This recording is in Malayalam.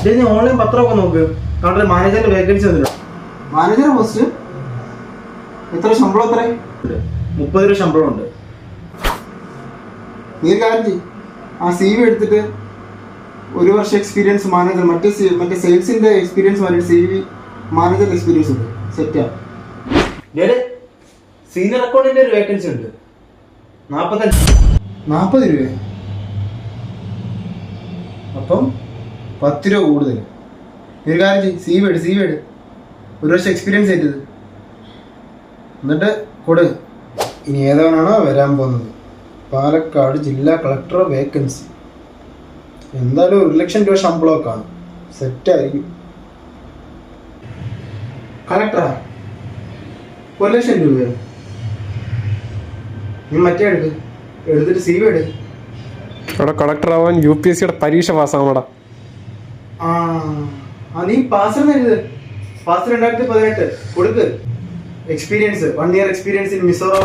ശരി, നീ ഓൺലൈൻ പത്രമൊക്കെ നോക്ക്. അവിടെ മാനേജറിന്റെ വേക്കൻസി വന്നിട്ടുണ്ട്. മാനേജർ പോസ്റ്റ് എത്ര ശമ്പളം? എത്ര? 30 രൂപ ശമ്പളം ഉണ്ട്. നീ കാര്യം ചെയ്യും, ആ CV എടുത്തിട്ട് 1 വർഷം എക്സ്പീരിയൻസ് മാനേജർ, മറ്റേ സെയിൽസിന്റെ എക്സ്പീരിയൻസ് മാറ്റി CV മാനേജർ എക്സ്പീരിയൻസ് ഉണ്ട്, സെറ്റാണ്. സീനിയർ അക്കൗണ്ടിന്റെ ഒരു വേക്കൻസി ഉണ്ട്. 40 രൂപ. അപ്പം 10 രൂപ കൂടുതൽ. നീ കാര്യം ചെയ്യും, CV എടു 1 വർഷം എക്സ്പീരിയൻസ് ആയിട്ടത് എന്നിട്ട് കൊടു. ഇനി ഏതാണോ വരാൻ പോകുന്നത്, പാലക്കാട് ജില്ലാ കളക്ടർ വേക്കൻസി. എന്തായാലും 1 ലക്ഷം രൂപ ശമ്പളമൊക്കെ കാണും, സെറ്റായിരിക്കും. കളക്ടറാ 1 ലക്ഷം രൂപയോ? നീ മറ്റേ എടുത്തിട്ട് CV എടു. അവിടെ കളക്ടർ ആവാൻ UPSCയുടെ പരീക്ഷ പാസ്സാവണടാ. നീ പാസ് 2018 കൊടുക്ക്. Experience 1 year experience in Mizoram.